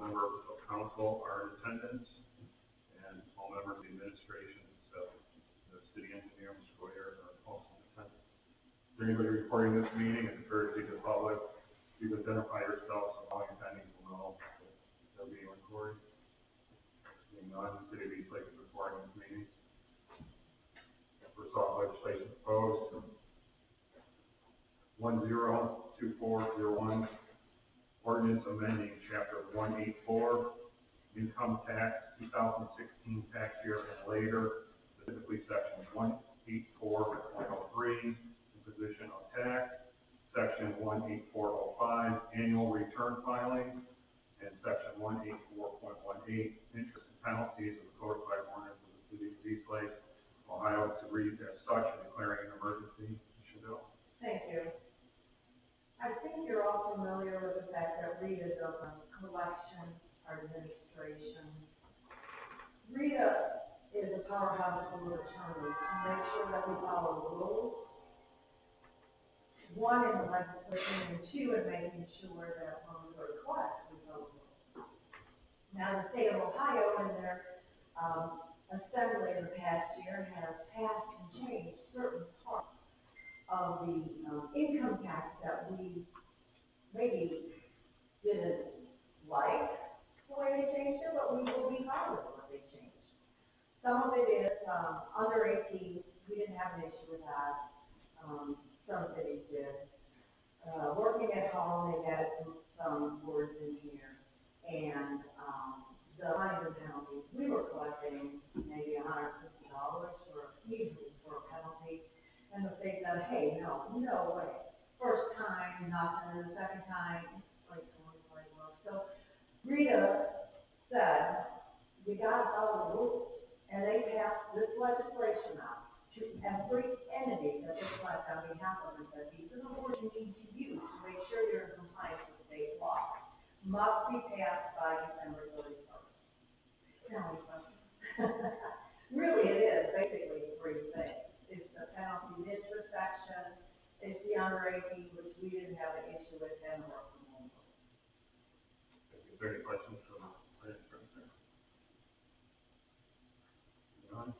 members of council are in attendance, and all members of the administration, so the city engineer, Mr. Boyer, are also in attendance. Is there anybody recording this meeting? As a courtesy to the public, please identify yourselves so all attendees will know that they're being recorded. Being none, the city of Eastlake is recording this meeting. First off, legislation proposed 102401, ordinance amending chapter 184, income tax 2016 tax year and later, specifically section 184.03, imposition of tax, section 184.05, annual return filing, and section 184.18, interest and penalties of the codified ordinance of the city of Eastlake, Ohio, to read as such and declaring an emergency. Chanel. Thank you. I think you're all familiar with the fact that Rita does collection administration. Rita is a powerhouse full of attorneys to make sure that we follow the rules. One, in the legislation, and two, in making sure that when we go to collect, we follow the rules. Now, the state of Ohio, in their assembly in the past year, has passed and changed certain parts of the income tax that we maybe didn't like the way they changed it, but we will be following what they changed. Some of it is under 18. We didn't have an issue with that. Some cities did. Working at home, they added some words in here. And the fines and penalties, we were collecting maybe $150 easily for a penalty. And the state said, hey, no way. First time, nothing, and the second time, it's like $25. So Rita said, we gotta follow the rules. And they passed this legislation out to every entity that they collect on behalf of it, that these are the words you need to use to make sure you're in compliance with state law. Must be passed by December 31st. Now, any questions? Really, it is basically three things. It's the penalty interest section, it's the under 18, which we didn't have an issue with, and work from home. Is there any questions from the administration? None.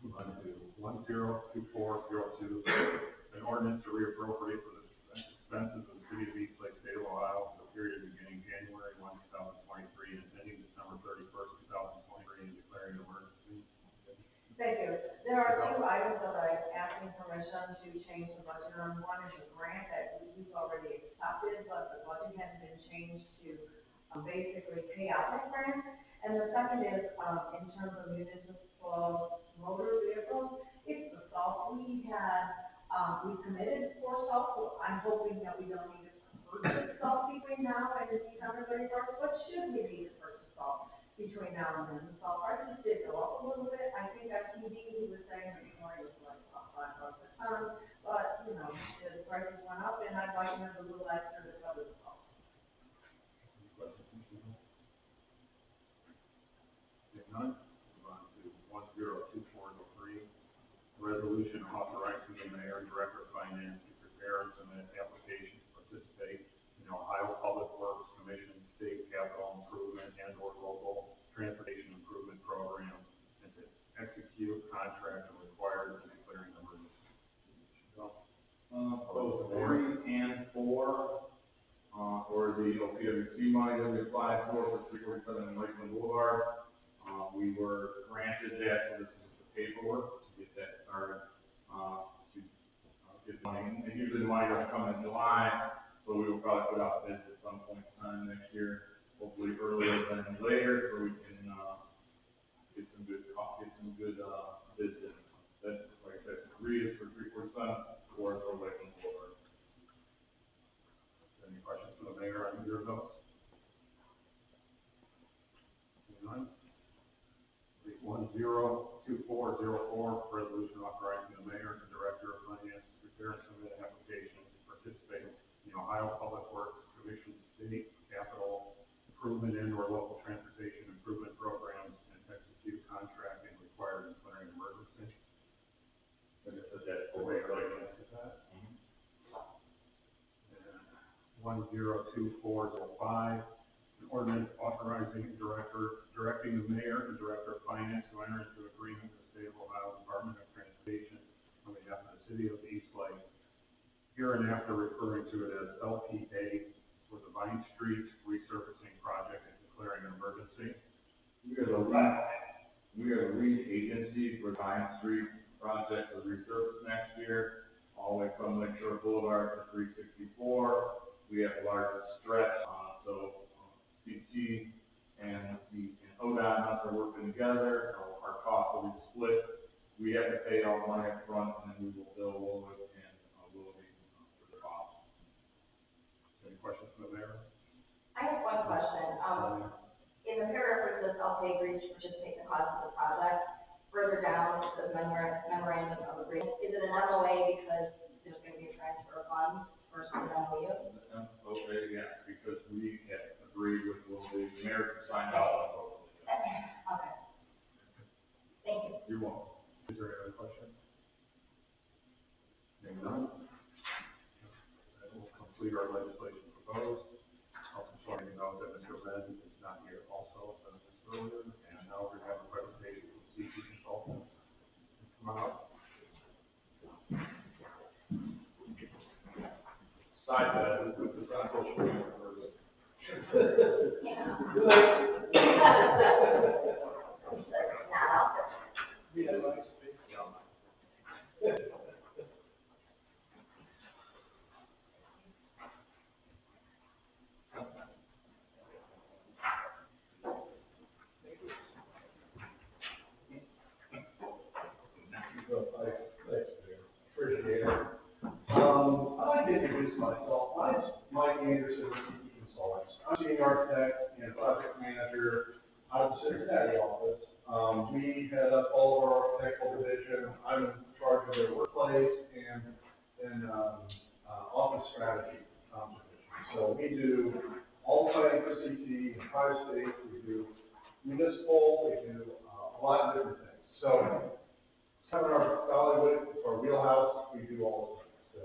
Move on to 102402, an ordinance to reappropriate for the expenses of the city of Eastlake, state of Ohio, for the period beginning January 1, 2023, and ending December 31st, 2023, and declaring an emergency. Thank you. There are two items that I'm asking permission to change the budget on. One is a grant that we've already accepted, but the budget hasn't been changed to basically pay out that grant. And the second is in terms of municipal motor vehicles, it's the salt. We committed for salt, so I'm hoping that we don't need to purchase salt between now and December 31st. But should we need to purchase salt between now and then? The salt prices did go up a little bit. I think FTD, he was saying this morning, it was like about $5 a ton, but the prices went up, and I'd like to have a little extra to cover the cost. If none, move on to 102403, resolution authorizing the mayor and director of finance to prepare and submit applications to participate in the Ohio Public Works Commission state capital improvement and or local transportation improvement programs, and to execute contract and required and declaring emergency. Proposed 3 and 4 for the OPWC money that we applied for 347 Lakeland Boulevard. We were granted that, so this is the paperwork to get that started. To get money, and usually the money doesn't come in July, so we will probably put out bids at some point in time next year, hopefully earlier than later, so we can get some good bids in. That's like I said, 3 is for 347, 4 is for Lakeland Boulevard. Any questions for the mayor on either of those? None. 102404, resolution authorizing the mayor and the director of finance to prepare and submit an application to participate in the Ohio Public Works Commission state capital improvement and or local transportation improvement programs, and execute contract and required and declaring emergency. And it says that the mayor answers that. 102405, an ordinance authorizing directing the mayor and director of finance to enter into agreement with the State of Ohio Department of Transportation on behalf of the city of East Lake, hereinafter referring to it as LPA, for the Vine Street resurfacing project and declaring an emergency. We are the lead agency for Vine Street project to resurface next year, all the way from Lake Shore Boulevard to 364. We have the largest stretch, CT and ODOT and us are working together, so our costs will be split. We have to pay all the money up front, and then we will bill Woolworth and Willoughby for the cost. Any questions from the mayor? I have one question. In the paragraph where it says LPA agrees to participate in the cost of the project, further down it says memorandum of agreement. Is it an MOA because there's going to be a transfer of funds versus an MOU? Okay, yeah, because we have agreed with Willoughby, the mayor signed off on both. Okay. Thank you. You're welcome. Is there any other question? Maybe none. That will complete our legislation proposed. Also just wanting to note that Mr. Red is not here also, as mentioned earlier, and now we have a presentation from CT Consultants. Come on up. Side that with the front social media first. Yeah, nice. Appreciate it. I'd like to introduce myself. My name's Mike Anderson with CT Consultants. I'm senior architect and project manager out of the Cincinnati office. We head up all of our architectural division. I'm in charge of their workplace and office strategy division. So we do all planning for CT and tri-state. We do municipal. We do a lot of different things. So kind of our Hollywood, our wheelhouse, we do all of it. So,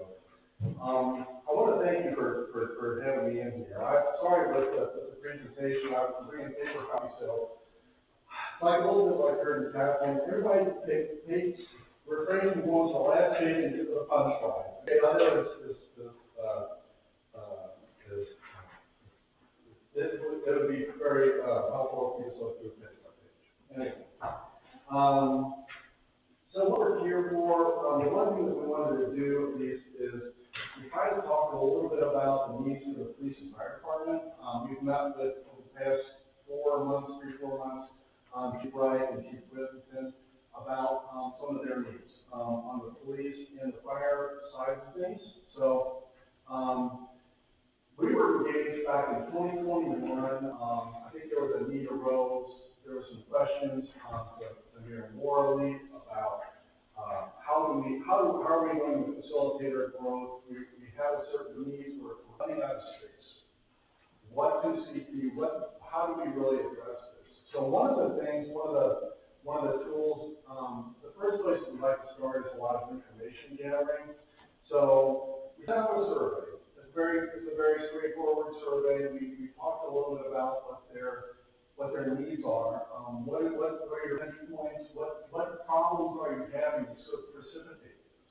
I want to thank you for having me in here. I'm sorry with the presentation. I was bringing paper copies, so like a little bit like Curtin Kaplan, everybody refrain from going to the last page and get to the punchline. Okay, I know it would be very helpful if you just look through page by page. Anyway. So what we're here for, the one thing that we wanted to do at least is we try to talk a little bit about the needs of the police and fire department. We've met with over the past 4 months, Chief Wright and Chief Whittington about some of their needs on the police and the fire side of things. So we were engaged back in 2021. I think there was a need arose. There were some questions to Mayor Morley about how are we going to facilitate our growth? We have a certain needs. We're running out of space. What do CP? How do we really address this? So one of the tools. The first place we like to start is a lot of information gathering. So we have a survey. It's a very straightforward survey. We talked a little bit about what their needs are. What are your entry points? What problems are you having to sort of precipitate this?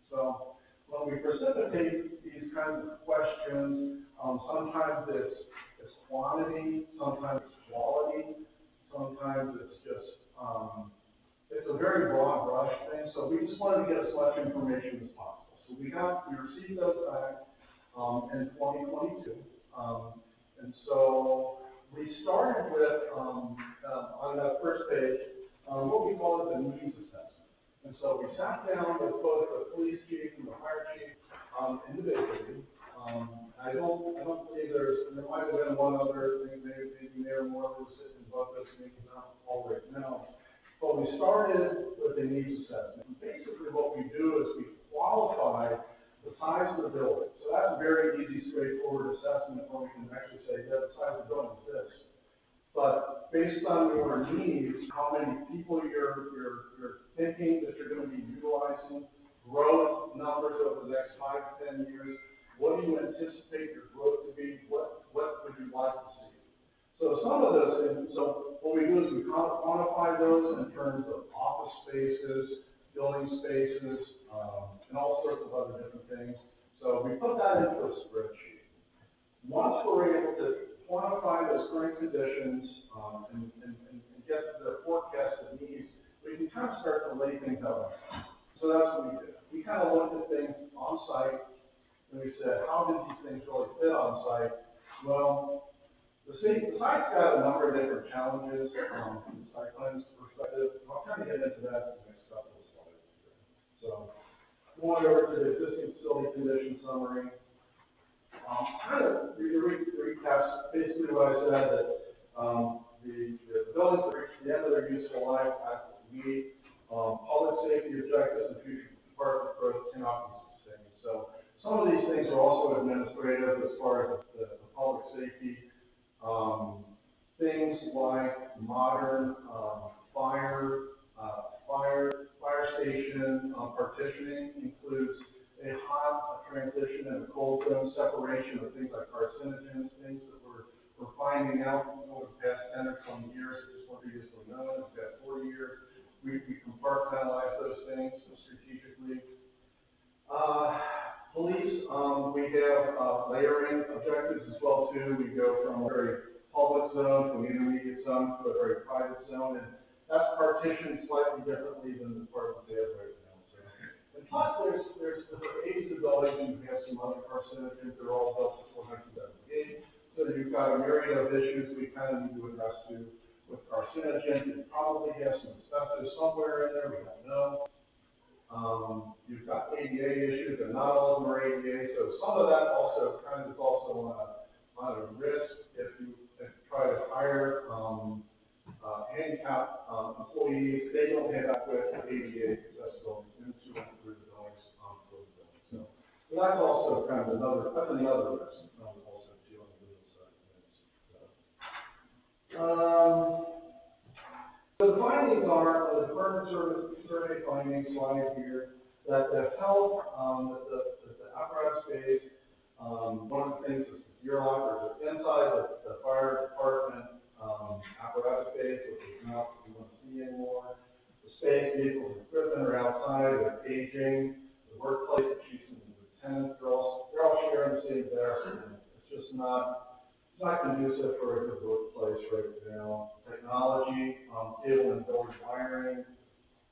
So when we precipitate these kinds of questions, sometimes it's quantity, sometimes it's quality, sometimes it's just it's a very broad brush thing. So we just wanted to get as much information as possible. So we received those back in 2022, and so we started with, on that first page, what we call the needs assessment. And so we sat down with both the police chief and the fire chief individually. I don't believe there might have been one other thing, maybe Mayor Moore was sitting above this, maybe not all right now. But we started with the needs assessment. And basically what we do is we qualify the size of the building. So that's a very easy, straightforward assessment where we can actually say, yeah, the size of the building is this. But based on your needs, how many people you're thinking that you're going to be utilizing, growth numbers over the next 5 to 10 years, what do you anticipate your growth to be? What would you like to see? So some of those things, so what we do is we quantify those in terms of office spaces, building spaces, and all sorts of other different things. So we put that into a spreadsheet. Once we're able to quantify those current conditions, and get the forecasted needs, we can kind of start to lay things out. So that's what we did. We kind of looked at things on site, and we said, how did these things really fit on site? Well, the site's got a number of different challenges, from the site plan's perspective. I'll kind of get into that in the next couple of slides here. So, going over to the existing facility condition summary. Kind of recaps basically what I said, that, the buildings that reach the end of their useful life have to meet, public safety objectives and future department growth cannot be sustained. So, some of these things are also administrative as far as the public safety. Things like modern fire station partitioning includes a hot transition and a cold zone separation of things like carcinogens, things that we're finding out over the past 10 or 20 years, just weren't previously known. In the past 40 years, we compartmentalize those things strategically. Police, we have layering objectives as well too. We go from a very public zone to an intermediate zone to a very private zone, and that's partitioned slightly differently than the department they have right now. So, and plus, there's different ages of buildings. You have some other carcinogens that are all built before 1978. So you've got a myriad of issues we kind of need to address too with carcinogens. You probably have some asbestos somewhere in there. We don't know. You've got ADA issues, and not all of them are ADA, so some of that also kind of is also on a risk if you try to hire handicapped employees. They don't have adequate ADA accessibility into and through the buildings for the building. So that's also kind of another risk also dealing with those side of things. So the findings are the department survey findings slide here that the health, that the apparatus space, one of the things is the gear lockers are inside the fire department apparatus space, which is not what we want to see anymore. The space, vehicles, and equipment are outside, they're aging. The workplace, the chiefs and the lieutenants, they're all sharing the same bathroom. It's just not conducive for a good workplace right now. Technology, cable and building wiring,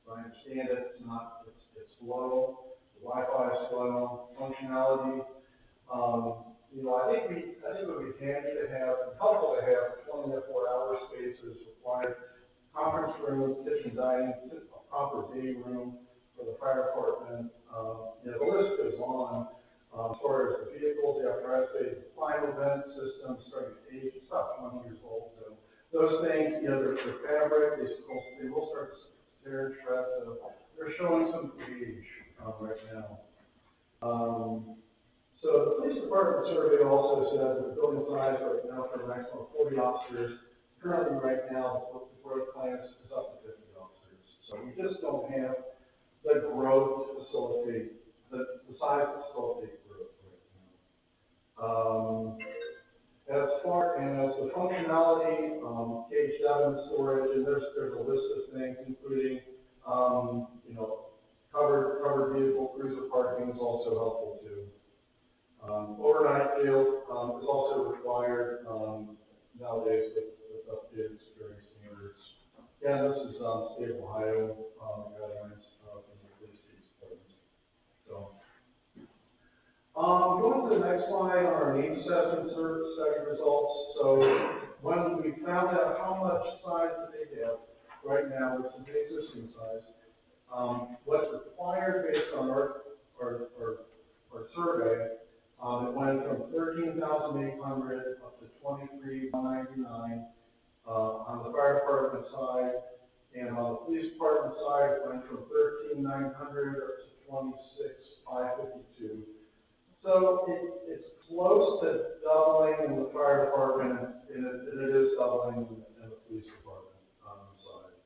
I understand it, it's slow. The Wi-Fi is slow. Functionality, I think it would be handy to have, helpful to have 24-hour spaces required, conference rooms, kitchen dining, a proper day room for the fire department. The list goes on. As far as the vehicles, the apparatus space, the final vent system starting to age, it's about 20 years old. So those things, they're fabric, they will start to tear and shred. So they're showing some age right now. So the police department survey also says that the building size right now for a maximum of 40 officers. Currently, right now, the growth plans is up to 50 officers. So we just don't have the growth to facilitate the size to facilitate growth right now. As far as the functionality, cage 7 storage, and there's a list of things, including covered vehicle cruiser parking is also helpful too. Overnight field is also required nowadays with updated security standards. Yeah, this is state of Ohio guidelines from the police department. So, going to the next slide on our needs assessment study results. So, when we found out how much size that they have right now, which is the existing size, what's required based on our survey. It went from 13,800 up to 23,199 on the fire department side, and on the police department side, it went from 13,900 up to 26,552. So it's close to doubling in the fire department, and it is doubling in the police department side.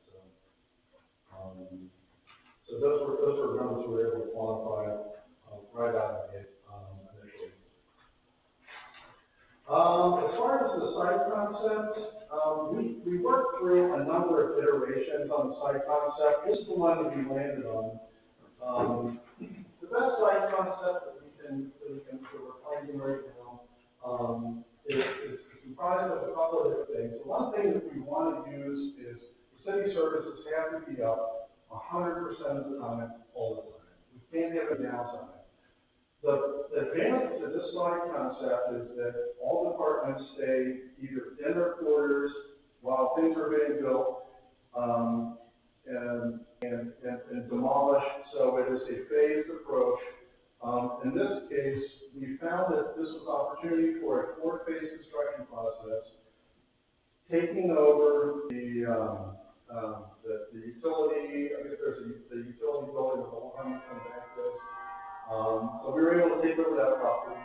So those were numbers we were able to quantify right out of the gate initially. As far as the site concept, we worked through a number of iterations on the site concept. This is the one that we landed on. The best site concept that we're finding right now, is comprised of a couple of different things. So one thing that we want to use is the city services have to be up 100% of the time, all the time. We can't have a downtime. The advantage to this site concept is that all departments stay either in their quarters while things are being built, and demolished. So it is a phased approach. In this case, we found that this was opportunity for a 4-phase construction process, taking over the utility. I guess there's the utility building with the Huntington Bank is. So we were able to take over that property,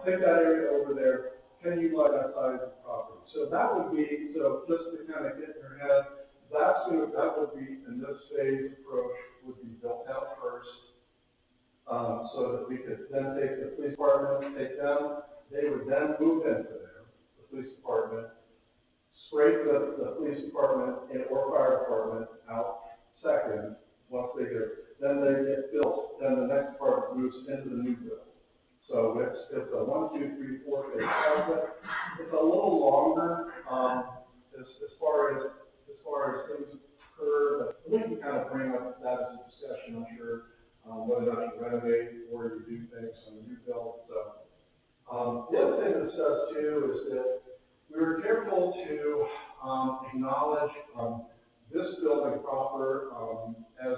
take that area over there, can utilize that side of the property. So that would be, so just to kind of get in your head, that would be, in this phase approach, would be built out first, so that we could then take the police department, take them, they would then move into there, the police department, scrape the police department or fire department out second, once they then they get built, then the next department moves into the new build. So it's a 1, 2, 3, 4 phase concept. It's a little longer, as far as things occur, but we can kind of bring up that as a discussion, I'm sure, whether or not you renovate or you do things on the new build. So, the other thing this does too is that we were careful to acknowledge this building proper as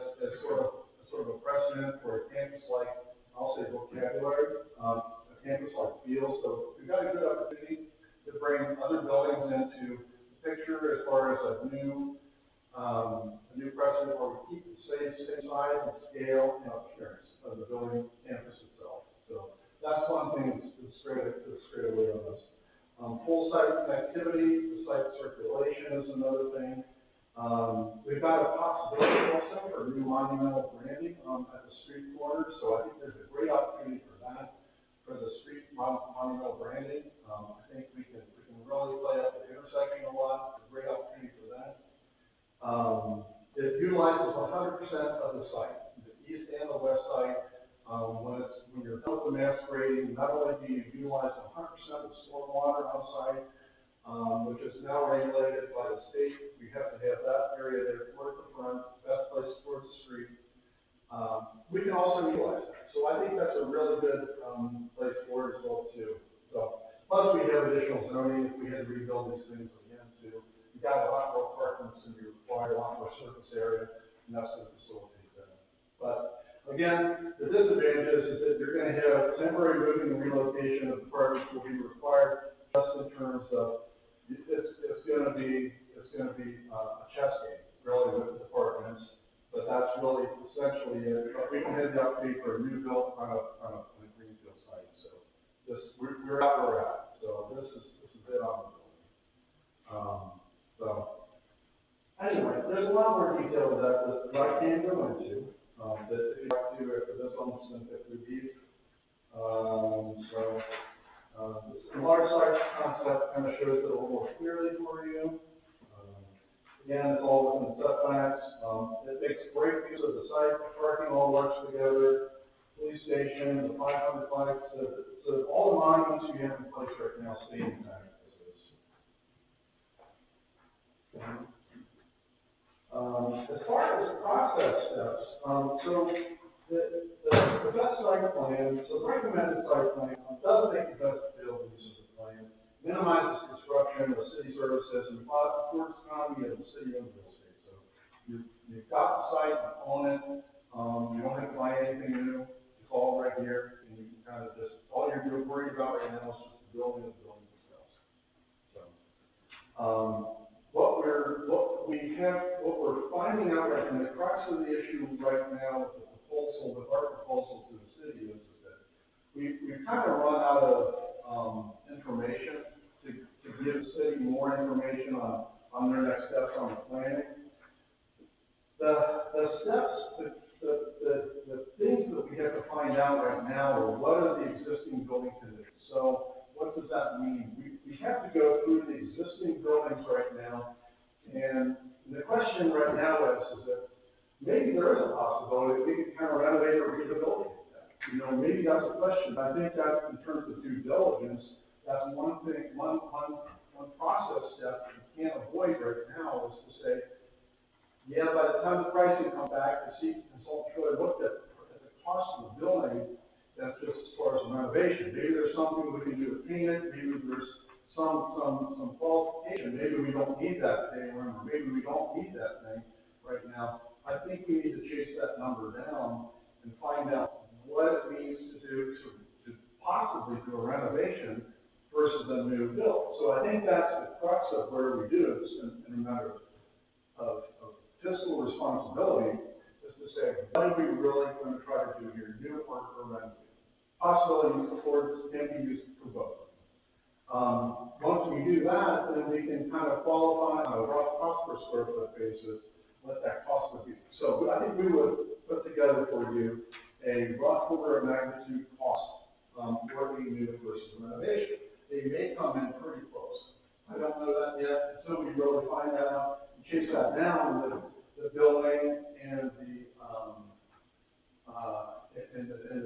sort of a precedent for a campus-like, I'll say, vocabulary, a campus-like feel. So we've got a good opportunity to bring other buildings into the picture as far as a new precedent where we keep the same size and scale and appearance of the building campus itself. So that's one thing that's straight away on this. Full site connectivity, the site circulation is another thing. We've got a possibility also for new monumental branding at the street corners, so I think there's a great opportunity for that, for the street monumental branding. I think we can really play up the intersection a lot. There's a great opportunity for that. It utilizes 100% of the site, the east and the west side. When you're built the mass grading, not only do you utilize 100% of the stormwater on site, which is now regulated by the state. We have to have that area there towards the front, best place towards the street. We can also utilize that. So I think that's a really good place for it as well too. So plus we have additional zoning if we had to rebuild these things again too. You got a lot more apartments and you require a lot more surface area, and that's going to facilitate that. But again, the disadvantage is that you're going to have temporary moving and relocation of departments will be required just in terms of it's going to be a chess game really with the departments, but that's really essentially it. But we can have the opportunity for a new build on a greenfield site. So we're out where we're at. So this is it on the building. So anyway, there's a lot more detail to that I can't go into. That if you'd like to, after this, I'm just going to get through these. The large site concept kind of shows it a little more clearly for you. Again, it's all within setbacks. It makes great use of the site. Parking all works together. Police station, the 500 flags. So all the monuments you have in place right now stay intact. As far as process steps, so the best site plan, so the recommended site plan doesn't make the best available use of the plan, minimizes disruption of city services, and supports economy of the city-owned real estate. So you've got the site, you own it, you don't have to buy anything new, it's all right here, and you can kind of just, all you're worried about right now is just the building of the building themselves. So, what we're finding out right now, the crux of the issue right now with our proposal to the city is that we've kind of run out of information to give the city more information on their next steps on the planning. The steps, the things that we have to find out right now are what are the existing building conditions. So what does that mean? We have to go through And the question right now is that maybe there is a possibility that we can kind of renovate or rehabilitate that. You know, maybe that's a question. I think that in terms of due diligence, that's one thing, one process step that we can't avoid right now is to say, yeah, by the time the pricing comes back, the consultant really looked at the cost of the building, that's just as far as the renovation. Maybe there's something we can do to paint it, maybe there's some qualification, maybe we don't need that day room, or maybe we don't need that thing right now. I think we need to chase that number down and find out what it means to do to possibly do a renovation versus a new build. So I think that's the crux of where we do this in a matter of fiscal responsibility, is to say, what are we really going to try to do here, new or renovate? Possibilities before can be used for both. Once we do that, then we can kind of qualify on a rough cost per square foot basis what that cost would be. So I think we would put together for you a rough order of magnitude cost for the new versus renovation. They may come in pretty close. I don't know that yet until we really find that out and chase that down. The building and the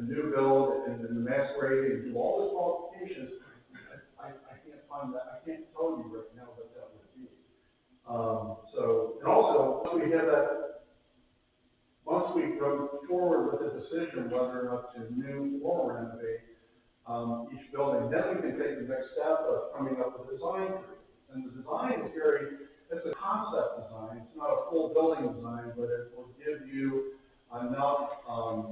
new build and the mass grading and do all those qualifications. I can't find that. I can't tell you right now what that would be. And also, once we go forward with the decision whether or not to new or renovate each building, then we can take the next step of coming up with a design. And the design is it's a concept design. It's not a full building design, but it will give you enough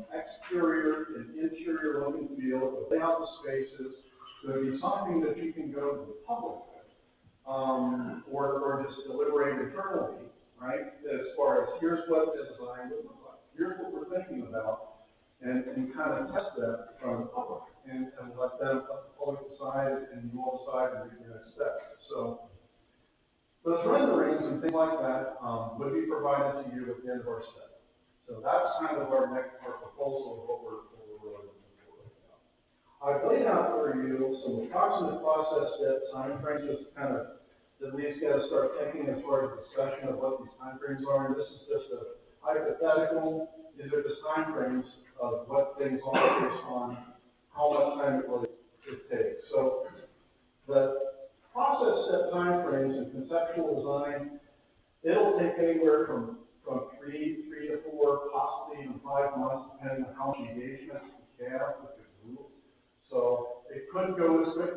exterior and interior look and feel to lay out the spaces. So it'd be something that you can go to the public with, or just deliberate internally, right? As far as here's what the design would look like, here's what we're thinking about, and kind of test that from the public, and let the public decide, and you all decide, and we can expect. So those renderings and things like that would be provided to you at the end of our study. So that's kind of our proposal of what we're really looking for right now. I've laid out for you some approximate process steps, timeframes, just kind of at least get us start thinking as far as discussion of what these timeframes are. And this is just a hypothetical. These are just timeframes of what things are based on how much time it really takes. So the process step timeframes and conceptual design, it'll take anywhere from 3 to 4, possibly even 5 months, depending on how much engagement we have with the group. So it could go as quick,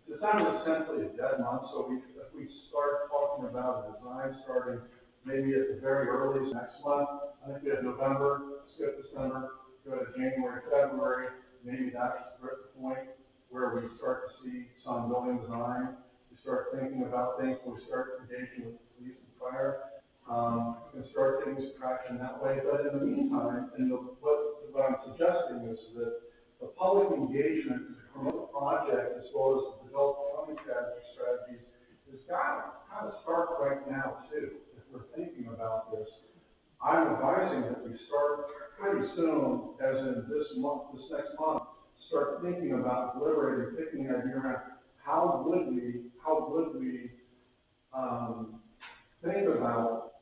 December is essentially a dead month, so if we start talking about a design starting maybe at the very earliest next month, I think we have November, skip December, go to January, February, maybe that's the point where we start to see some building design. We start thinking about things, we start engaging with police and fire. We can start getting some traction that way. But in the meantime, what I'm suggesting is that the public engagement to promote the project as well as to develop funding strategies has got to kind of start right now too. If we're thinking about this, I'm advising that we start pretty soon, as in this next month, start thinking about deliberating, picking an idea around how would we think about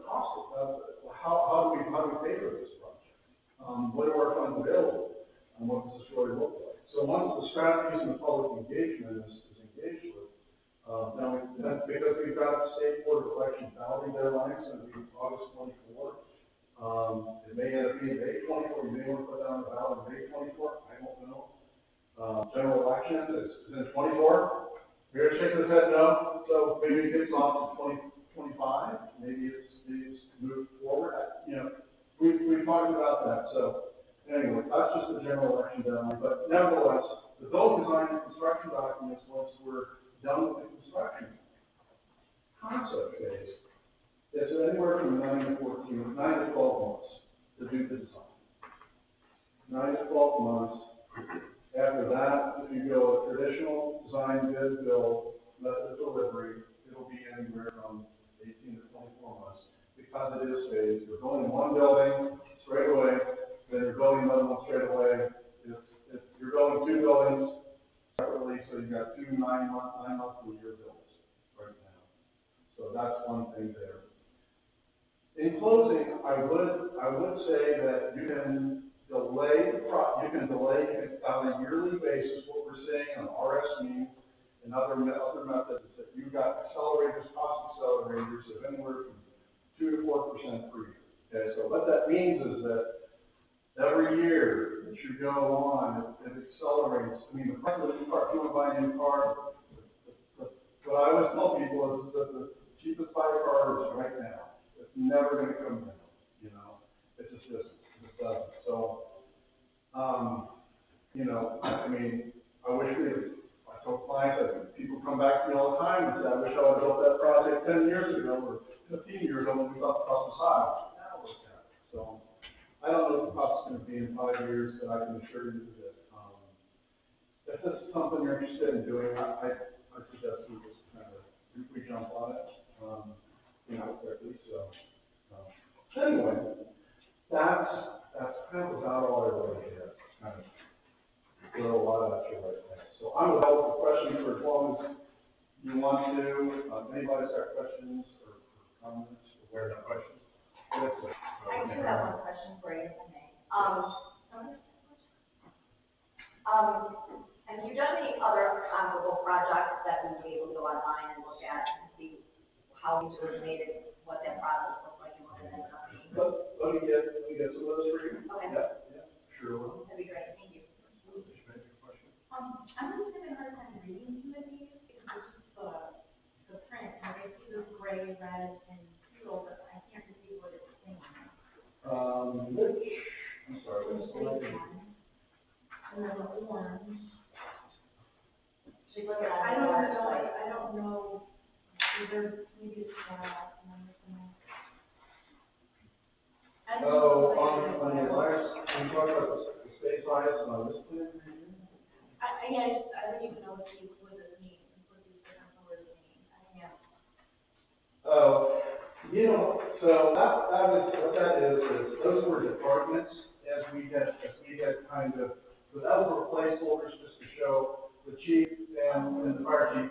cost of how do we pay for this project? What are our funds available? And what does this really look like? So once the strategies and the public engagement is engaged with, then because we've got the State Board of Election balloting deadlines, and it'll be August 24. It may end up being May 24. You may want to put that on the ballot May 24. I don't know. General election is in 24. Mayor shaking his head no. So maybe it gets off to 2025. Maybe it's moved forward. We've talked about that. So anyway, that's just the general election deadline. But nevertheless, the building design and construction documents, once we're done with the construction concept phase, it's anywhere from 9 to 12 months to do the design. 9 to 12 months. After that, if you go a traditional design, bid, build, method of delivery, it'll be anywhere from 18 to 24 months. Because it is phased, you're building one building straight away, then you're building another one straight away. If you're building 2 buildings separately, so you've got 2 9-month to a year builds right now. that's one thing there. In closing, I would say that you can delay, on a yearly basis, what we're saying on RSME and other methods, is that you've got accelerators, cost accelerators of anywhere from 2 to 4% per year. Okay, so what that means is that every year that you go on, it accelerates. I mean, the price of a new car, if you want to buy a new car, what I always tell people is that the cheapest buy car is right now. It's never going to come down, you know. It just isn't. It just doesn't. So, you know, I mean, I wish I told clients that people come back to me all the time and say, I wish I would have built that project 10 years ago or 15 years ago when we thought the cost was high. Now it works out. So, I don't know what the cost is going to be in 5 years, but I can assure you that if this is something you're interested in doing, I suggest we just kind of we jump on it, you know, quickly. So anyway, that's kind of about all I really had. Kind of throw a lot at you right now. So I'm available for questions for as long as you want to. Anybody's got questions or comments? Where the questions? I do have one question for you, if I may. Have you done any other comparable projects that we would be able to go online and look at and see how these originated, what that process looked like, and what it ended up being? Let me get some of those for you. Okay. Yeah, sure. That'd be great, thank you. I'm just having a hard time reading some of these because it's just the print, and I see this gray, red, and teal, but I can't see what it's saying. I'm sorry, The what's the big name? one, and then the orange. Should we look at I it on the website? don't know, either, maybe it's that, and then there's some. I don't know, On the last, we talked about the state size on this plan. I don't even know what this means, what these different colors mean, I can't. Oh, you know, so that is, what that is those were departments as we had kind of, so that was placeholders just to show the chief and the fire chief.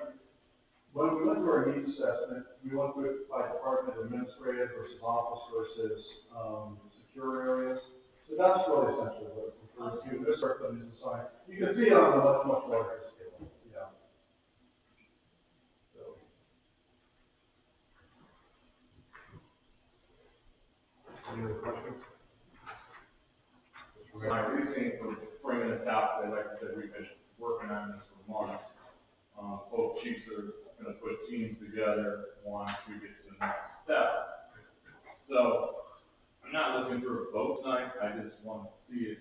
When we went through our needs assessment, we went through it by department, administrative versus office versus, secure areas. So that's really essentially what it refers to. This department is assigned. You can see it on a much larger scale, yeah. So. Any other questions? My reasoning for bringing this out, like I said, we've been working on this for months. Both chiefs are going to put teams together, want to get to the next step. So I'm not looking for a vote tonight. I just want to see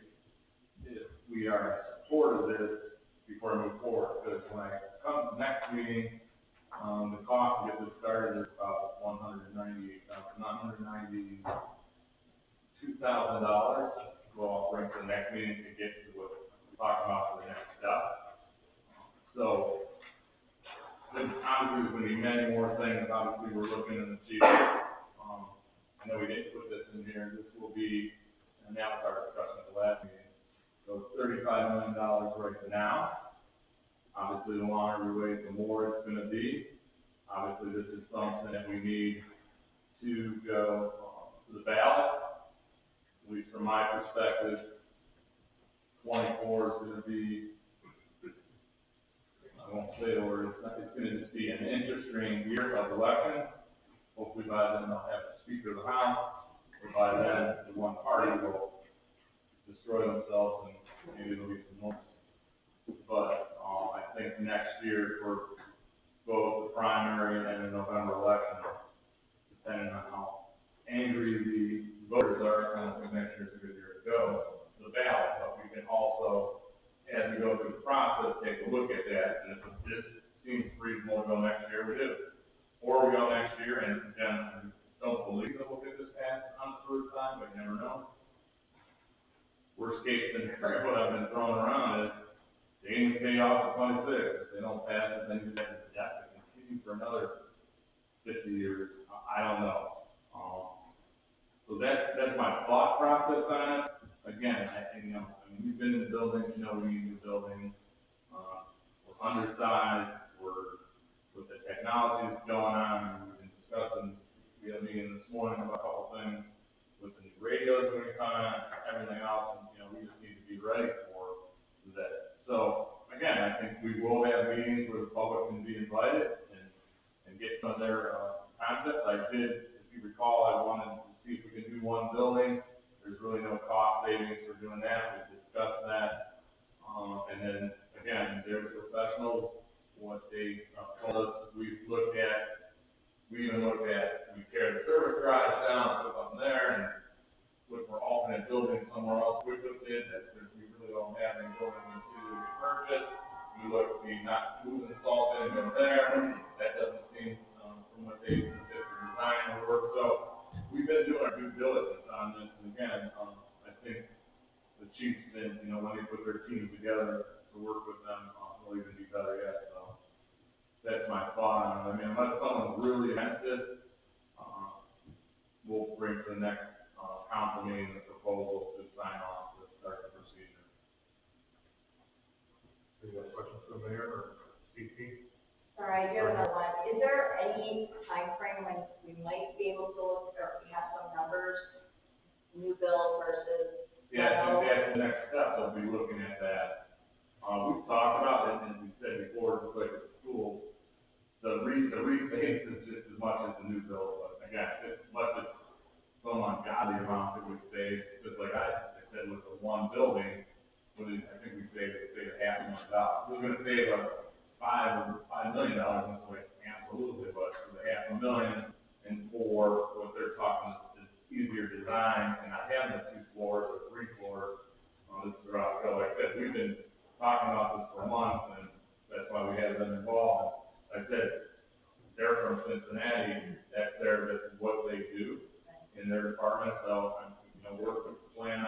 if we are in support of this before I move forward. Because when I come to the next meeting, the cost to get this started is about $192,000. Well, I'll bring to the next meeting to get to what we're talking about for the next step. So, obviously, there's going to be many more things. Obviously, we're looking in the chief. I know we didn't put this in here. This will be, and that was our discussion at the last meeting. So, $35 million right now. Obviously, the longer we wait, the more it's going to be. Obviously, this is something that we need to go to the ballot. At least from my perspective, 24 is going to be, I won't say the word, it's going to just be an interesting year of election. Hopefully by then they'll have the Speaker of the House, or by then the one party will destroy themselves and maybe there'll be some noise. But I think next year for both the primary and the November election, depending on how angry the voters are, I don't think next year's a good year to go to the ballot, but we can also, as we go through the process, take a look at that, and if this seems reasonable to go next year, we do. Or we go next year, and again, I don't believe that we'll get this passed on the first time, but you never know. Worst case scenario, what I've been throwing around is, they ain't pay off at 26, if they don't pass it, then you have to debt to continue for another 50 years, I don't know. So that's my thought process on it. Again, we've been in the building, we need new buildings. We're undersized, with the technology that's going on, we've been discussing we had a meeting this morning about a couple things with the new radios going to come on, everything else, and, we just need to be ready for that. So, again, I think we will have meetings where the public can be invited and get some of their, concepts. I did, if you recall, I wanted to see if we can do one building. There's really no cost savings for doing that. We discussed that. And then, again, they're professionals. What they told us, we even looked at, we tear the service garage down, put something there, and look for alternate buildings somewhere else. We looked at that, we really don't have any buildings in the city that we purchased. We looked, we not moving the salt in and there. That doesn't seem, from what they did for design or work. So we've been doing our due diligence on this. And again, I think the chiefs then, when they put their teams together to work with them, will even be better yet. So that's my thought on it. I mean, unless someone's really against it, we'll bring to the next council meeting the proposal to sign off to start the procedure. Any other questions for the mayor or CP? Sorry, I do have another one. Is there any time frame when we might be able to look, or we have some numbers, new build versus? Yeah, I think that's the next step. We'll be looking at that. We've talked about it, and we said before, just like at the school, the rebate is just as much as the new build. But again, it's much as some ungodly amount that we save, just like I said with the one building, I think we saved $500,000. We're going to save $5 million in this way, absolutely, but for the $500,000 and for what they're talking is easier design and not having the 2 floors or 3 floors. This is where I'll go. Like I said, we've been talking about this for months, and that's why we have them involved. Like I said, they're from Cincinnati. That's what they do in their department. So, we're planning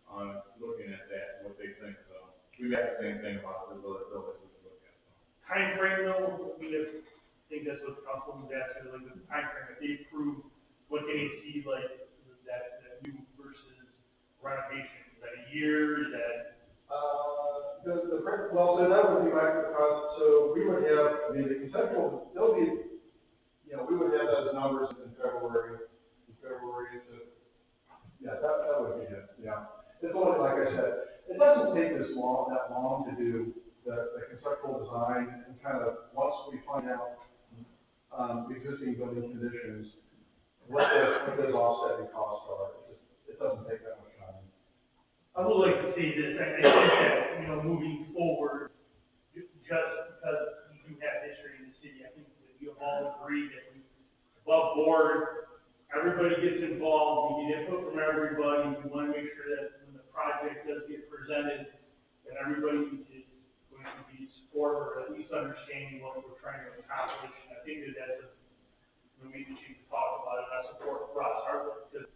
on looking at that, what they think. So, we got the same thing about the other buildings we can look at. Time frame though, I think that's what the council was asking, like the time frame, if they approve, what can they see, like, that new versus renovation, is that a year, is that? Well, so that would be my, so we would have, the conceptual, there'll be, we would have those numbers in February to, yeah, that would be it, yeah. It's only, like I said, it doesn't take that long to do the conceptual design, and kind of, once we find out, the existing building conditions, what those offsetting costs are, it doesn't take that much time. I would like to see this, I think that, moving forward, just because we do have history in the city, I think that we all agree that we, above board, everybody gets involved, we get input from everybody, we want to make sure that when the project does get presented, that everybody is going to be supportive, or at least understanding what we're trying to accomplish. And I think that that's we need to talk about it. I support Ross Hartman, because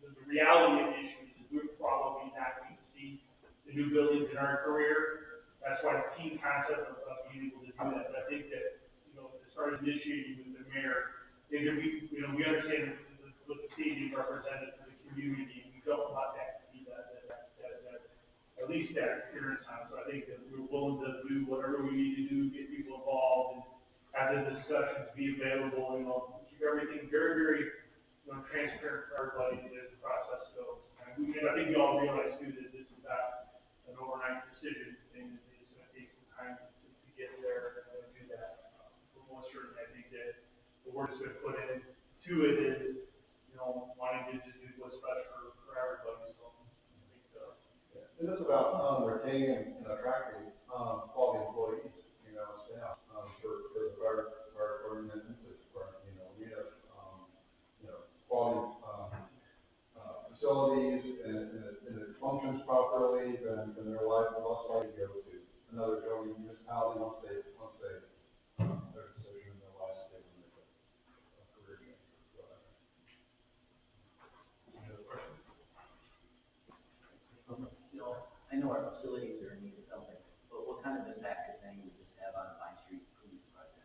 the reality of the issue is we're probably not going to see the new buildings in our career. That's why the team concept of being able to do that. But I think that, as far as initiating with the mayor, I think that we understand what the city represented to the community. We don't want that to be that at least that appearance on. So I think that we're willing to do whatever we need to do, get people involved, and have the discussions be available, keep everything very, very, transparent for everybody as the process goes. And I think we all realize too that this is not an overnight decision, and it's going to take some time to get there and do that. But most certainly, I think that the work that's going to put into it is, wanting to just do what's best for everybody. So I think And it's about retaining and attracting quality employees, staff for the fire department and police department. We have quality facilities, and it functions properly, then they're less likely to go to another joining municipality once they their decision in their lives to make a career change. Any other questions? I know our facilities are in need of something, but what kind of impact, if any, would this have on Vine Street police project?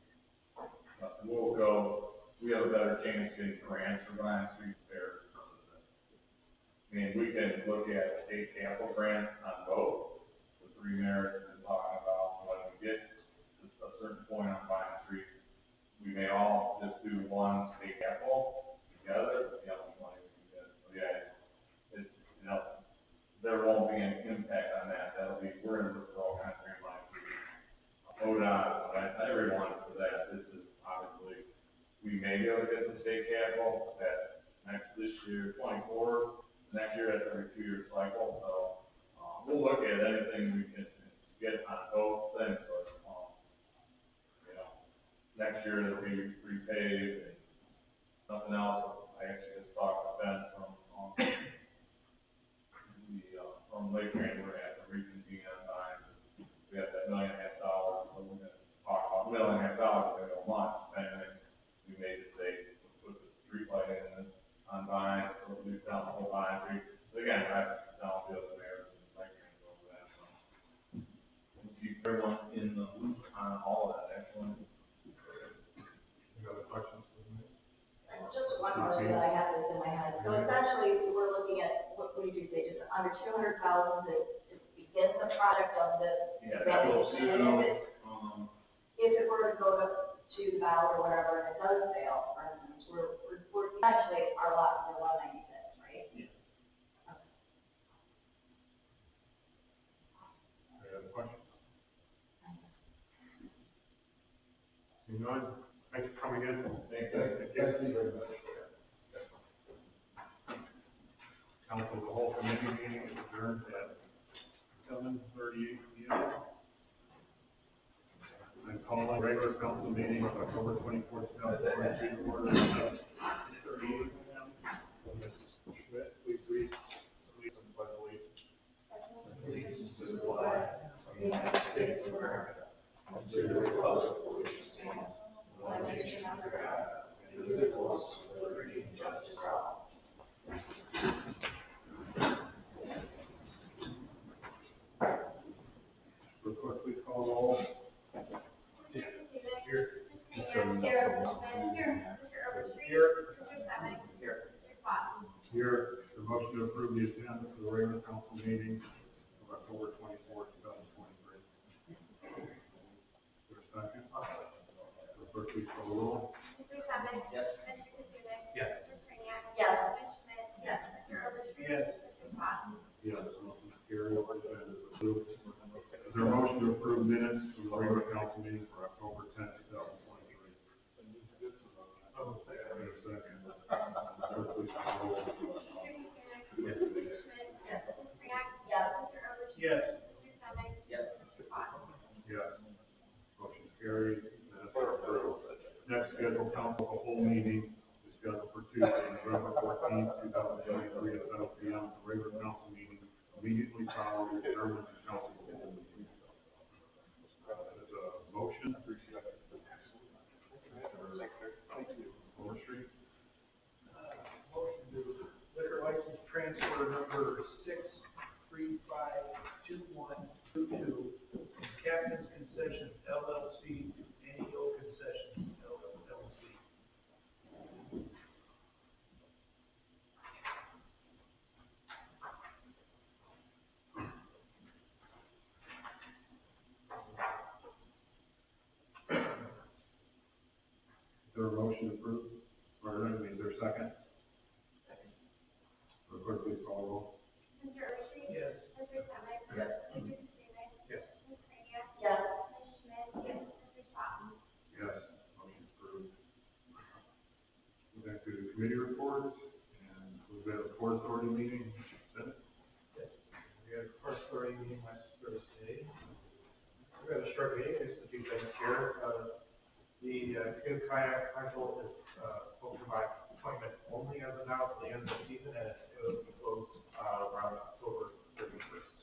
We have a better chance getting grants for Vine Street there. I mean, we can look at state capital grants on both. The 3 mayors have been talking about when we get to a certain point on Vine Street, we may all just do one state capital pay capital, that this year, 24, next year, that's every 2-year cycle, so, we'll look at anything we can get on both things, but, you know, next year it'll be repaved and something else. I actually just talked to Ben from Lake County, we're at the reconvene on time. We have that $1.5 million, so we're gonna talk about $1.5 million, we don't want, anything we made to say, put the street light in on Vine, or leave down the whole Vine Street. But again, I down the other mayors and Lake County over that, so. We'll keep everyone in the loop on all of that, actually. Any other questions for me? Just one more thing that I have this in my head. So essentially, we're looking at, what did you say, just under 200,000 to begin the project of this. Yeah, that will And if it were to go to the ballot or whatever, and it does fail, for instance, we're essentially our lot for 196, right? Yeah. Any other questions? Seeing none, thanks for coming in. Thank you. Thank you very much. Council, the whole committee meeting is adjourned at 7:38 p.m. I'm calling regular council meeting of October 24th, 2022 to order at 6:38 p.m. Mrs. Schmidt, please read the pledge of allegiance. Allegiance to the flag of the United States of America, and to the republic for which it stands, one nation under God, indivisible, with liberty and justice for all. Clerk, please call the roll. Here. Here, the motion to approve the agenda for the regular council meeting of October 24th, 2023. Is there a second? Clerk, please call the roll. Yes. Yes. Yes. Yes. Yes. Yes, motion carried. Agenda is approved. Is there a motion to approve minutes from the regular council meeting for October 10th, 2023? Second. Clerk, please call the roll. Yes. Yes. Yes. Yes. Motion carried. Minutes are approved. Next scheduled council of the whole meeting is scheduled for Tuesday, November 14th, 2023 at 7 p.m. The regular council meeting immediately following the adjournment of council of the whole meeting. There's a motion. Overstreet. Motion to liquor license transfer number 6352122, Captain's Concessions LLC to NEO Concessions LLC. Is there a motion to approve? Or, is there a second? Clerk, please call the roll. Yes. Yes. Yes. Yes. Yes, motion approved. We're back to committee reports, and we've got a Port Authority meeting. Yes, we had a Port Authority meeting last Thursday. We had a short meeting, just a few things here. The canoe kayak rental is open by appointment only as of now for the end of the season, and it will be closed around October 31st.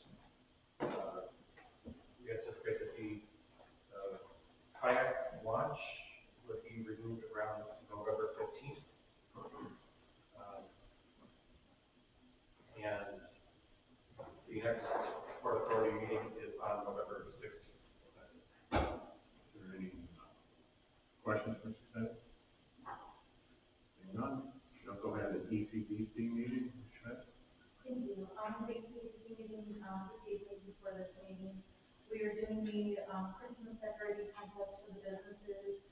We anticipate that the kayak launch would be removed around November 15th. And the next Port Authority meeting is on November 16th. Is there any questions, Mr. Smith? Seeing none. We also had an ECDC meeting, Ms. Schmidt. Thank you. The ECDC meeting, this evening before this meeting, we are doing the, Christmas decorating contest for the businesses.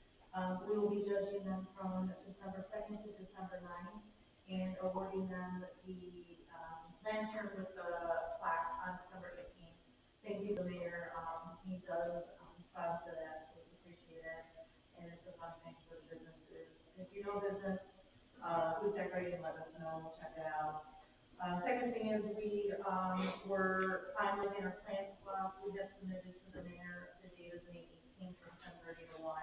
We will be judging them from December 2nd to December 9th and awarding them the, lantern with the plaque on December 18th. Thank you, the mayor. He does, sponsor that, so we appreciate it. And it's a fun thing for the businesses. If you know business, who's decorating, let us know, check it out. Second thing is we're finalizing our plan swap. We just submitted to the mayor, the date is May 18th from 10:30 to 1.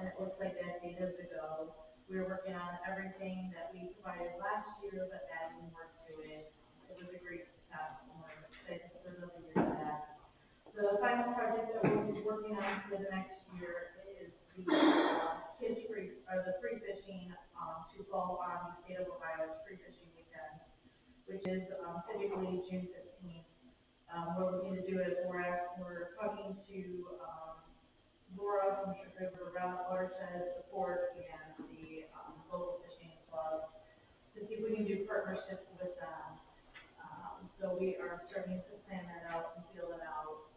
And it looks like that date is to go. We're working on everything that we provided last year, but adding more to it. It was a great success, and we're excited for the year of that. The final project that we'll be working on for the next year is the free fishing, to fall on the state of Ohio's free fishing weekend, which is, typically June 15th. We're looking to do it at we're talking to, Laura from Sugar River Watershed, the port, and the, local fishing club, to see if we can do partnerships with them. So we are starting to plan that out and feel it out.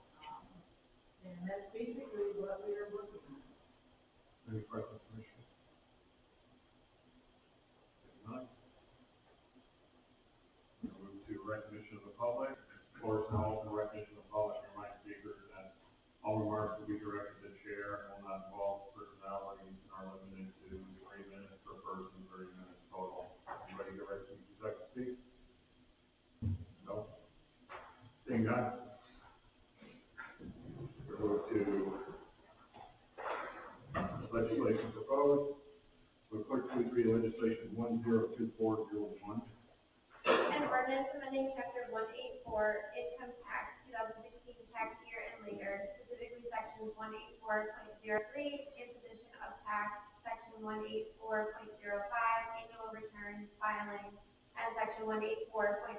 And that's basically what we are working on. Any questions, Commissioner? If not, we'll move to recognition of the public. Floor is now open, recognition of the public. Remind speakers that all remarks will be directed to the chair and will not involve personalities and are limited to 3 minutes per person, 30 minutes total. Anybody get ready to speak? No? Seeing none? We'll move to legislation proposed. Will clerk please read legislation 102401? An ordinance amending chapter 184, income tax, 2016 tax year and later, specifically sections 184.03, imposition of tax, section 184.05, annual returns, filing, and section 184.18,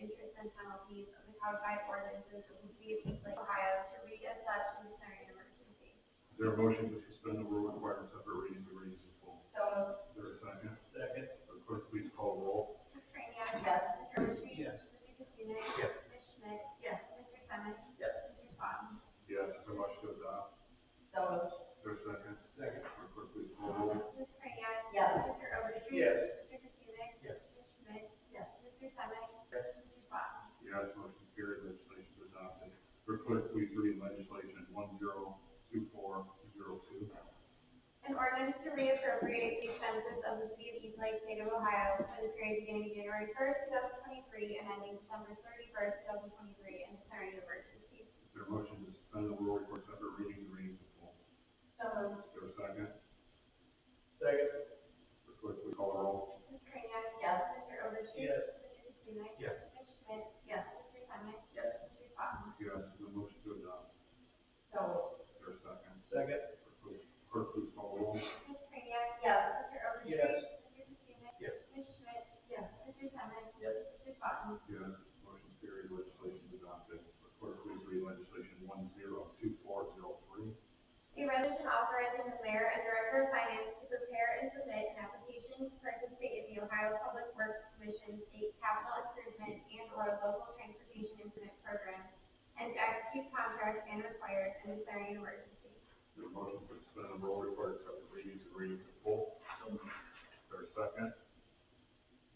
interest and penalties of the codified ordinances of the city of Eastlake, Ohio, to read as such and declaring an emergency. Is there a motion to suspend the rule requiring separate readings and readings in full? So moved. Is there a second? Second. Will clerk please call the roll? Ms. Kraniak? Yes. Mr. Oshie? Yes. Mr. Katsounis? Yes. Ms. Schmidt? Yes. Mr. Semick? Yes. Mr. Swan? Yes. Is there a motion to adopt? So moved. Is there a second? Second. Will clerk please call the roll? Ms. Kraniak? Yes. Mr. Oshie? Yes. Mr. Katsounis? Yes. Ms. Schmidt? Yes. Mr. Semick? Yes. Mr. Swan? Yes. Motion carried. Legislation is adopted. Will clerk please read legislation 102402? An ordinance to reappropriate the expenses of the city of Eastlake, state of Ohio, for the period beginning January 1st, 2023, and ending December 31st, 2023, and declaring an emergency. Is there a motion to suspend the rule requiring separate readings and readings in full? So moved. Is there a second? Second. Will clerk please call the roll? Ms. Kraniak? Yes. Mr. Oshie? Yes. Mr. Katsounis? Yes. Ms. Schmidt? Yes. Mr. Semick? Yes. Mr. Swan? Yes. Is there a motion to adopt? So moved. Is there a second? Second. Clerk please call the roll? Ms. Kraniak? Yes. Mr. Oshie? Yes. Mr. Katsounis? Yes. Ms. Schmidt? Yes. Mr. Semick? Yes. Mr. Swan? Yes. Motion carried. Legislation is adopted. Clerk please read legislation 102403? A resolution authorizing the mayor and director of finance to prepare and submit an application to participate in the Ohio Public Works Commission State Capital Improvement and/or Local Transportation Improvement Program, and to execute contracts and required and declaring an emergency. Is there a motion to suspend the rule requiring separate readings and readings in full? Is there a second?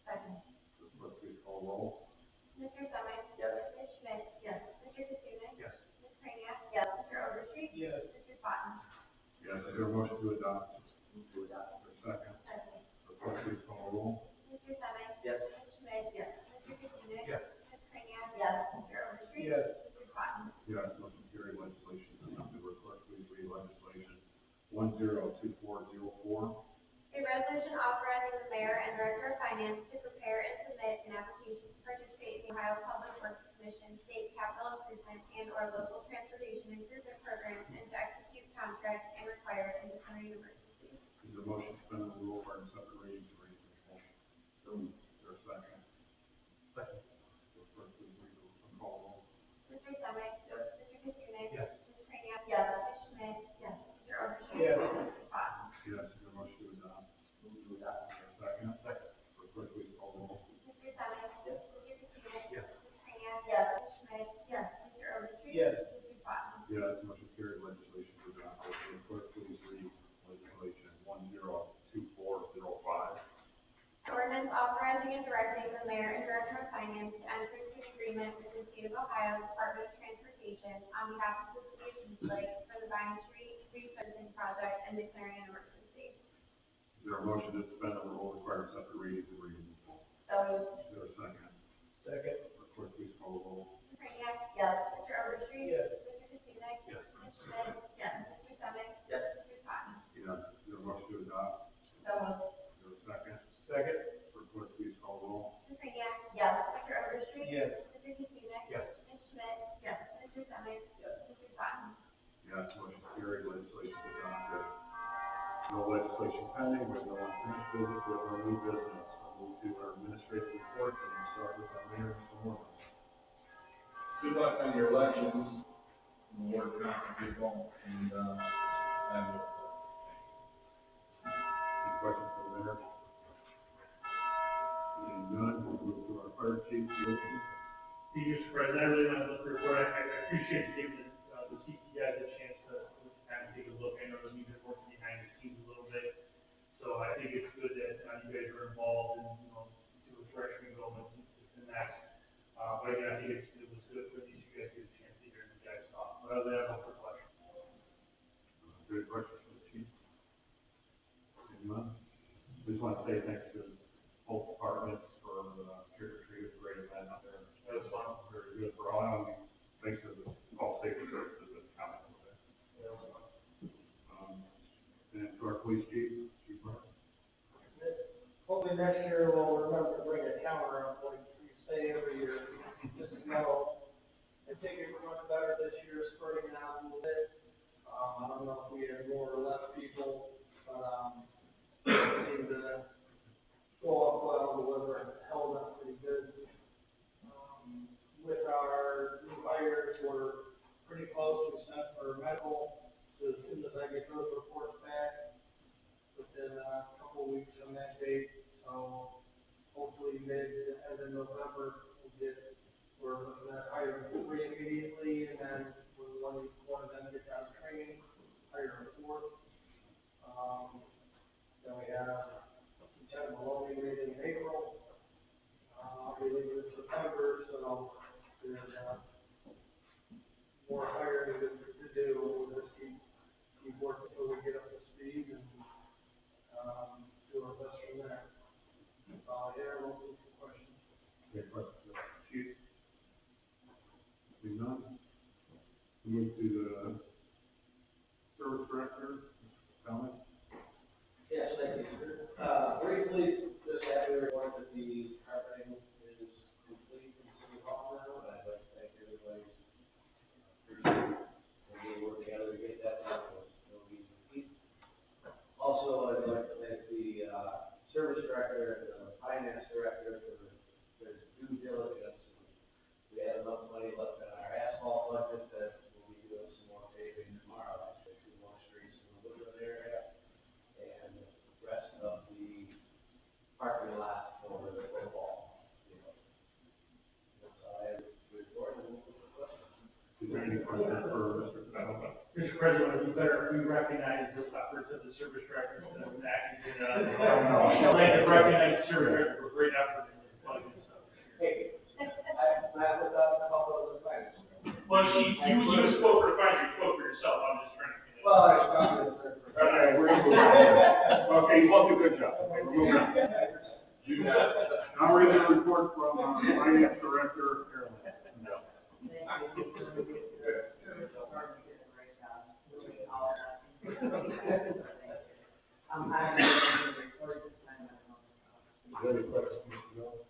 Second. Clerk please call the roll? Mr. Semick? Yes. Ms. Schmidt? Yes. Mr. Katsounis? Yes. Ms. Kraniak? Yes. Mr. Oshie? Yes. Mr. Swan? Yes. Is there a motion to adopt? Move to adopt. Is there a second? Second. Clerk please call the roll? Mr. Semick? Yes. Ms. Schmidt? Yes. Mr. Katsounis? Yes. Ms. Kraniak? Yes. Mr. Oshie? Yes. Mr. Swan? Yes. Motion carried. Legislation is adopted. Clerk please read legislation 102404? A resolution authorizing the mayor and director of finance to prepare and submit an application to participate in the Ohio Public Works Commission State Capital Improvement and/or Local Transportation Improvement Program, and to execute contracts and required and declaring an emergency. Is there a motion to suspend the rule requiring separate readings and readings in full? So moved. Is there a second? Second. Clerk please read the call the roll? Mr. Semick? Yes. Mr. Katsounis? Yes. Ms. Kraniak? Yes. Ms. Schmidt? Yes. Mr. Oshie? Yes. Mr. Swan? Yes. Is there a motion to adopt? Move to adopt. Second? Second. Clerk please call the roll? Mr. Semick? Yes. Mr. Katsounis? Yes. Ms. Kraniak? Yes. Ms. Schmidt? Yes. Mr. Oshie? Yes. Mr. Swan? Yes. Motion carried. Legislation is adopted. Clerk please read legislation 102405? Ordinance authorizing and directing the mayor and director of finance to enter into an agreement with the state of Ohio Department of Transportation on behalf of the city of Eastlake for the Vine Street resurfacing project and declaring an emergency. Is there a motion to suspend the rule requiring separate readings and reading? So moved. Is there a second? Second. Clerk, please call the roll. Ms. Reniak? Yes. Mr. Overstreet? Yes. Mr. Katsounik? Yes. Ms. Schmidt? Yes. Mr. Semick? Yes. Mr. Patton? Yes. Is there a motion to adopt? So moved. Is there a second? Second. Clerk, please call the roll. Ms. Reniak? Yes. Mr. Overstreet? Yes. Mr. Katsounik? Yes. Ms. Schmidt? Yes. Mr. Semick? Yes. Mr. Patton? Yes, motion carried, legislation is adopted. No legislation pending, we have no unfinished business, we have no new business. We'll move to our administrative reports, and we'll start with our mayor, Mr. Moore. Good luck on your elections, and work on people, and, and. Any questions for the mayor? Seeing none, we'll move to our fire chief, Chief Wilson. Thank you, Mr. President, I really want to look for report, I appreciate you giving the chief, you guys a chance to kind of take a look, I know that we've been working behind the scenes a little bit, so I think it's good that, you guys are involved and, to a direction we go in that. But again, I think it was good for these, you guys get a chance to hear the guys talk, but other than that, no further questions. Good questions for the chief? Seeing none, just want to say thanks to both departments for the trick or treat, it's a great event out there. It was fun, very good for all, and thanks to the all safety services that come with it. And to our police chief, Chief Brown. Hopefully next year we'll remember to bring a counter up like we say every year. Just know, I think it was much better this year, spreading it out a little bit. I don't know if we had more or less people, but, it seemed to go off well, the weather held up pretty good. With our new hires, we're pretty close, we sent for medical, so as soon as I get those reports back, within a couple of weeks from that date, so hopefully end of November, we're looking at hiring 3 immediately, and then when one of them gets out of training, hire a 4th. Then we have Lieutenant Maloney leaving in April, I'll be leaving in September, so there's, more hiring to do, we'll just keep working until we get up to speed and, do our best from there. Yeah, we'll see some questions. Any questions for the chief? Seeing none, we move to the service director, Mr. Thomas. Yes, thank you. Briefly, just have to report that the carpeting is complete in City Hall now, and I'd like to thank everybody. And we work together to get that done, it was no easy feat. Also, I'd like to thank the, service director and the finance director for their due diligence. We have enough money left in our asphalt budget that we'll be doing some more paving tomorrow, actually, 2 more streets in the Woodland area. And the rest of the parking lot for the football. That's all I have to report. Is there any question for Mr. Thomas? Mr. President, we recognize the efforts of the service directors that have been acting in, I'd like to recognize the service director for great effort in the budget stuff. Hey, I'm not without the help of the finance. Well, you spoke for the finance, you spoke for yourself, I'm just trying to. Well, I started. Okay, we're gonna move on. Okay, you both did a good job. Okay, we're moving on. You got it. Now we're reading the report from, finance director, Carolyn. Any questions, Mr. Miller?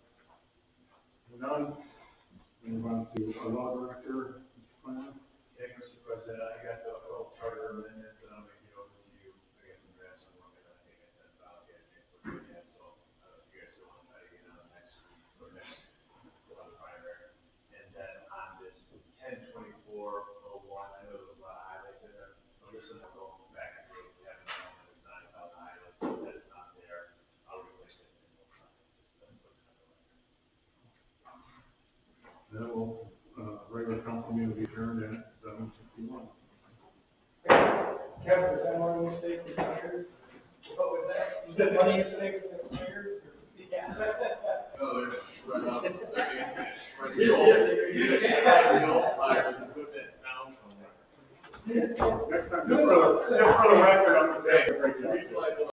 None, move on to our law director, Mr. Clement. Thank you, Mr. President, I got the charter amendment, and I'll make it over to you, I got some drafts I'm working on, I think I sent out, get a chance to look at that, so, if you guys still want to try to get on next week, or next, on the primary. And then on this 10/24/01, I know there was a lot of highlights in there, so this is going back and forth, we haven't known that it's not about the highlights, so that it's not there, I'll replace it. Then we'll, regular council meeting will be adjourned at 7:51. Kevin, is that one mistake with tires? What was that? Was that one mistake with tires? Yeah. No, they're right up, they're being finished. Next time, just for the record,